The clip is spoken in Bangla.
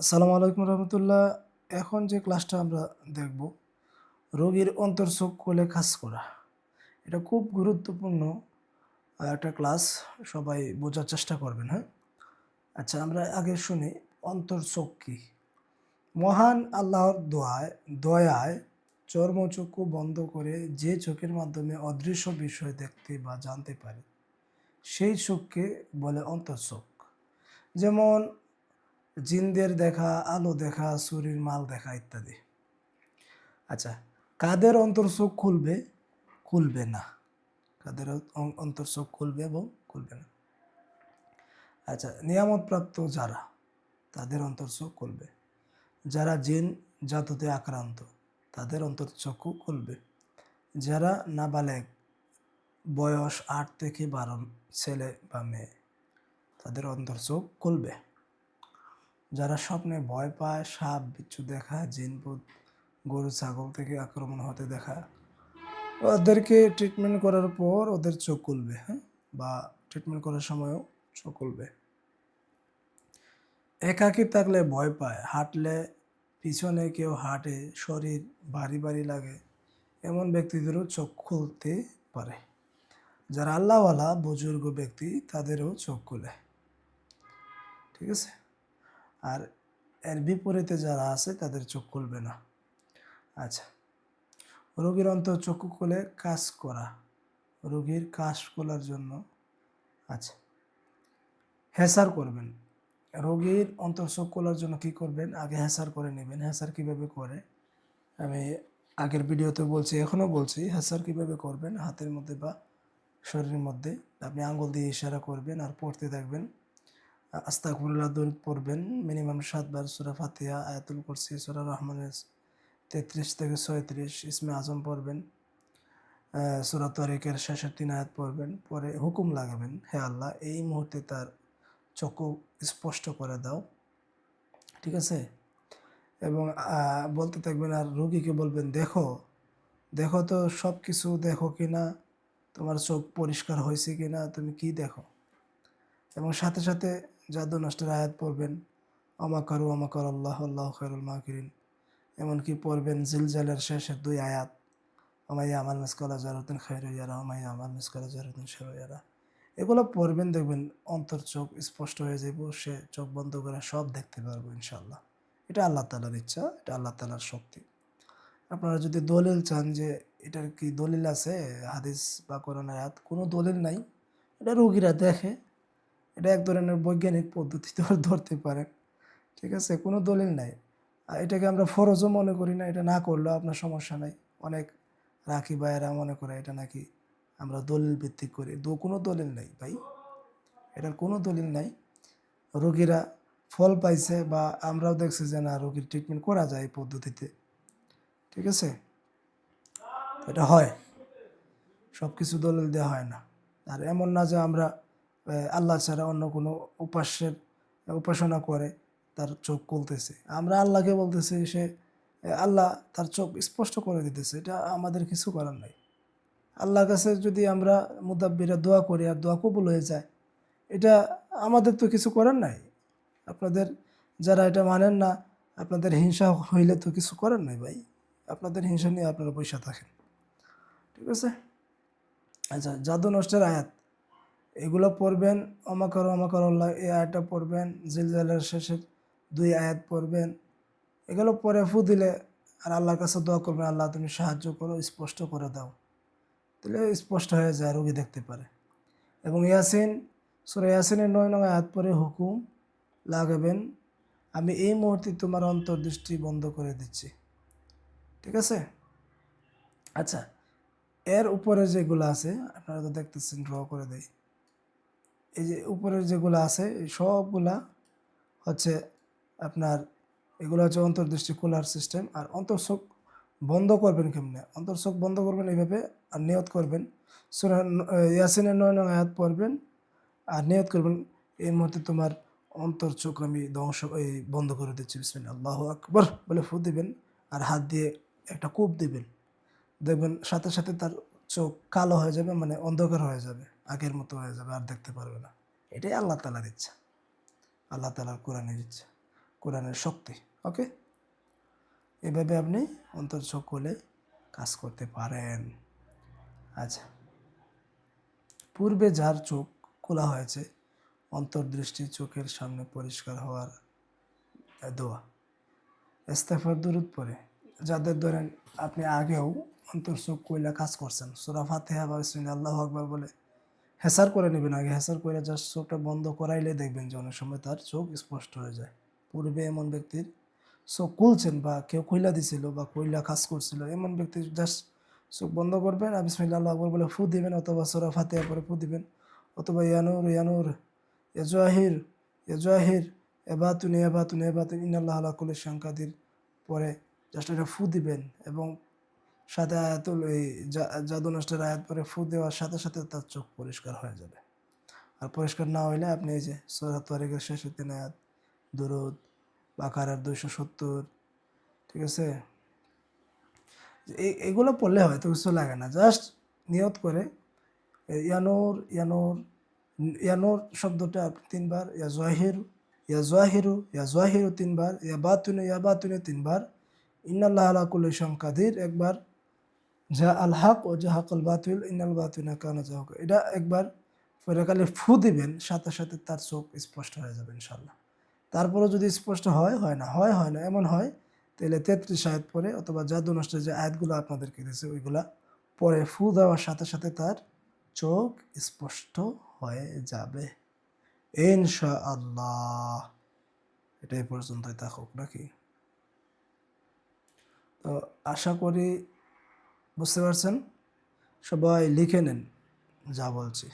আসসালামু আলাইকুম রহমতুল্লাহ। এখন যে ক্লাসটা আমরা দেখব, রোগীর অন্তর্চোখ খুলে কাজ করা। এটা খুব গুরুত্বপূর্ণ একটা ক্লাস। সবাই বোঝার চেষ্টা করবেন, হ্যাঁ? আচ্ছা, আমরা আগে শুনি অন্তর্চোখ কী? মহান আল্লাহর দয়ায় চর্মচক্ষু বন্ধ করে যে চোখের মাধ্যমে অদৃশ্য বিষয় দেখতে বা জানতে পারে, সেই চোখকে বলে অন্তর্চোখ। যেমন জিনদের দেখা, আলো দেখা, চুরির মাল দেখা ইত্যাদি। আচ্ছা, কাদের অন্তর্চোখ খুলবে? খুলবে না। কাদের অন্তর্চোখ খুলবে এবং খুলবে না? আচ্ছা, নিয়ামতপ্রাপ্ত যারা, তাদের অন্তর্চোখ খুলবে। যারা জিন জাদুতে আক্রান্ত, তাদের অন্তর্চক্ষু খুলবে। যারা নাবালেগ, বয়স 8 থেকে 12 ছেলে বা মেয়ে, তাদের অন্তর্চোখ খুলবে। যারা স্বপ্নে ভয় পায়, সাপ বিচ্ছু দেখা, জিন ভূত, গরু ছাগল থেকে আক্রমণ হতে দেখা, ওদেরকে ট্রিটমেন্ট করার পর ওদের চোখ খুলবে, হ্যাঁ? বা ট্রিটমেন্ট করার সময়ও চোখ খুলবে। একাকী থাকলে ভয় পায়, হাঁটলে পিছনে কেউ হাঁটে, শরীর ভারী ভারী লাগে, এমন ব্যক্তিদেরও চোখ খুলতে পারে। যারা আল্লাহওয়ালা বুজুর্গ ব্যক্তি, তাদেরও চোখ খুলে। ঠিক আছে? আর এর বিপরীতে যারা আছে, তাদের চোখ খুলবে না। আচ্ছা, রোগীর অন্তর্চক্ষু খুলে কাজ করা। রোগীর কাজ খোলার জন্য, আচ্ছা, হেসার করবেন। রোগীর অন্তর্চোখ খোলার জন্য কি করবেন? আগে হেসার করে নেবেন। হেসার কিভাবে করে আমি আগের ভিডিওতে বলছি, এখনও বলছি। হেসার কিভাবে করবেন? হাতের মধ্যে বা শরীরের মধ্যে আপনি আঙ্গুল দিয়ে ইশারা করবেন আর পড়তে থাকবেন। আস্তাগফিরুল্লাহ দরুদ পড়বেন মিনিমাম 7 বার, সূরা ফাতিহা, আয়াতুল কুরসি, সূরা রহমানের 33 থেকে 36, ইসমে আজম পড়বেন, সূরা তারিকের শেষের 3 আয়াত পড়বেন। পরে হুকুম লাগাবেন, হে আল্লাহ, এই মুহূর্তে তার চক্ষু স্পষ্ট করে দাও। ঠিক আছে? এবং বলতে থাকবেন আর রোগীকে বলবেন, দেখো দেখো তো সব কিছু দেখো কিনা, তোমার চোখ পরিষ্কার হয়েছে কিনা, তুমি কি দেখো? এবং সাথে সাথে জাদু নষ্টের আয়াত পড়বেন, অমাকারু অমাকার আল্লাহ আল্লাহ খায়রুল মাকিরিন। এমনকি পড়বেন জিলজালের শেষের 2 আয়াত, ওমাইয়া আমাল মিসকালা জারাতিন খায়রুন ইয়ারা, ওমাইয়া আমাল মিসকালা জারাতিন শাররুন ইয়ারা। এগুলো পড়বেন, দেখবেন অন্তর চোখ স্পষ্ট হয়ে যাব, সে চোখ বন্ধ করে সব দেখতে পারবো ইনশাল্লাহ। এটা আল্লাহ তাআলার ইচ্ছা, এটা আল্লাহ তাআলার শক্তি। আপনারা যদি দলিল চান যে এটার কি দলিল আছে, হাদিস বা কোরআন আয়াত, কোনো দলিল নাই। এটা রোগীরা দেখে, এটা এক ধরনের বৈজ্ঞানিক পদ্ধতিতে ধরতে পারেন। ঠিক আছে? কোনো দলিল নাই। আর এটাকে আমরা ফরজও মনে করি না, এটা না করলেও আপনার সমস্যা নাই। অনেক রাখি ভাইয়েরা মনে করে এটা নাকি আমরা দলিল ভিত্তিক করি। কোনো দলিল নাই ভাই, এটার কোনো দলিল নাই। রোগীরা ফল পাইছে বা আমরাও দেখছি যে না, রোগীর ট্রিটমেন্ট করা যায় এই পদ্ধতিতে। ঠিক আছে? এটা হয়, সব কিছু দলিল দেওয়া হয় না। আর এমন না যে আমরা আল্লাহ ছাড়া অন্য কোনো উপাসনা করে তার চোখ খুলতেছে। আমরা আল্লাহকে বলতেছি, সে আল্লাহ তার চোখ স্পষ্ট করে দিতেছে। এটা আমাদের কিছু করার নাই। আল্লাহর কাছে যদি আমরা মুদাব্বিরা দোয়া করি আর দোয়া কবুল হয়ে যায়, এটা আমাদের তো কিছু করার নাই। আপনাদের যারা এটা মানেন না, আপনাদের হিংসা হইলে তো কিছু করার নাই ভাই। আপনাদের হিংসা নিয়ে আপনারা পয়সা থাকেন। ঠিক আছে? আচ্ছা, জাদু নষ্টের আয়াত এগুলো পড়বেন। অমাকর অমাকর আল্লাহ, এই আয়াতটা পড়বেন। জিলজালের শেষের 2 আয়াত পড়বেন। এগুলো পরে ফু দিলে আর আল্লাহর কাছে দোয়া করবেন, আল্লাহ তুমি সাহায্য করো, স্পষ্ট করে দাও। তাহলে স্পষ্ট হয়ে যায়, রোগী দেখতে পারে। এবং ইয়াসিন, সূরা ইয়াসিনের 9 নং আয়াত পরে হুকুম লাগাবেন, আমি এই মুহূর্তে তোমার অন্তর্দৃষ্টি বন্ধ করে দিচ্ছি। ঠিক আছে? আচ্ছা, এর উপরে যেগুলো আছে আপনারা তো দেখতেছেন, ড্র করে দেয়। এই যে উপরের যেগুলো আছে এই সবগুলা হচ্ছে আপনার, এগুলো হচ্ছে অন্তর্দৃষ্টি খোলার সিস্টেম। আর অন্তর্চোখ বন্ধ করবেন কেমনে? অন্তর্চোখ বন্ধ করবেন এইভাবে, আর নিয়ত করবেন, সূরা ইয়াসিনের 9 নং আয়াত পড়বেন আর নিয়ত করবেন, এই মুহূর্তে তোমার অন্তর্চোখ আমি বন্ধ করে দিচ্ছি, বিসমিল্লাহ আল্লাহু আকবার বলে ফু দিবেন আর হাত দিয়ে একটা কূপ দিবেন। দেখবেন সাথে সাথে তার চোখ কালো হয়ে যাবে, মানে অন্ধকার হয়ে যাবে, আগের মতো হয়ে যাবে, আর দেখতে পারবে না। এটাই আল্লাহ তাআলার ইচ্ছা, আল্লাহ তাআলার কোরআনের ইচ্ছা। কোরআনের শক্তি। ওকে, এভাবে আপনি অন্তর চোখ খুলে কাজ করতে পারেন। আচ্ছা, পূর্বে যার চোখ খোলা হয়েছে, অন্তর্দৃষ্টি চোখের সামনে পরিষ্কার হওয়ার দোয়া, ইস্তেগফার, দুরূদ পড়ে। যাদের ধরেন আপনি আগেও অন্তর চোখ কইলা কাজ করছেন, সূরা ফাতিহা বা বিসমিল্লাহ আল্লাহু আকবার বলে হেসার করে নেবেন। আগে হেসার করে জাস্ট চোখটা বন্ধ করাইলে দেখবেন যে অনেক সময় তার চোখ স্পষ্ট হয়ে যায়। পূর্বে এমন ব্যক্তির চোখ খুলছেন বা কেউ কইলা দিছিল বা কইলা কাজ করছিল, এমন ব্যক্তি জাস্ট চোখ বন্ধ করবেন আর বিসমিল্লাহ আল্লাহু আকবার বলে ফু দিবেন, অথবা সূরা ফাতিহা পরে ফু দিবেন, অথবা ইয়ানুর ইয়ানুর ইয়াজওয়াহির ইয়াজওয়াহির এবাতুন এবাতুন এবাতুন ইন্নাল্লাহ আলা কুল্লি শাইইন কাদির পরে জাস্ট এটা ফু দিবেন এবং সাথে আয়াতুল এই জাদু নষ্টের আয়াত পরে ফু দেওয়ার সাথে সাথে তার চোখ পরিষ্কার হয়ে যাবে। আর পরিষ্কার না হইলে আপনি এই যে সূরা তারিকের শেষের 3 আয়াত, দুরূদ, বাকারার 270, ঠিক আছে, এগুলো পড়লে হয়তো কিছু লাগে না। জাস্ট নিয়ত করে ইয়ানুর ইয়ানুর ইয়ানুর শব্দটা আপনি 3 বার, ইয়া জাহিরু ইয়া জাহিরু ইয়া জাহিরু 3 বার, ইয়া বাতুনে 3 বার, ইন্নাল্লাহ আলা কুল্লি শাইইন কাদির একবার, যা আল হক ও যা হাকাল বাতিল ইন্নাল বাতিনা কানা যাহুকা এটা একবার পরে কালে ফু দিবেন, সাথে সাথে তার চোখ স্পষ্ট হয়ে যাবে ইনশাল্লাহ। তারপরে যদি স্পষ্ট হয় হয় না হয় হয় না এমন হয়, তাহলে 33 আয়াত পরে অথবা জাদু নষ্টের যে আয়াতগুলো আপনাদেরকে দিয়েছে ওইগুলা পরে ফু দেওয়ার সাথে সাথে তার চোখ স্পষ্ট হয়ে যাবে ইনশাআল্লাহ। এটাই পর্যন্তই থাকুক নাকি? তো আশা করি বুঝতে পারছেন। সবাই লিখে নেন যা বলছি।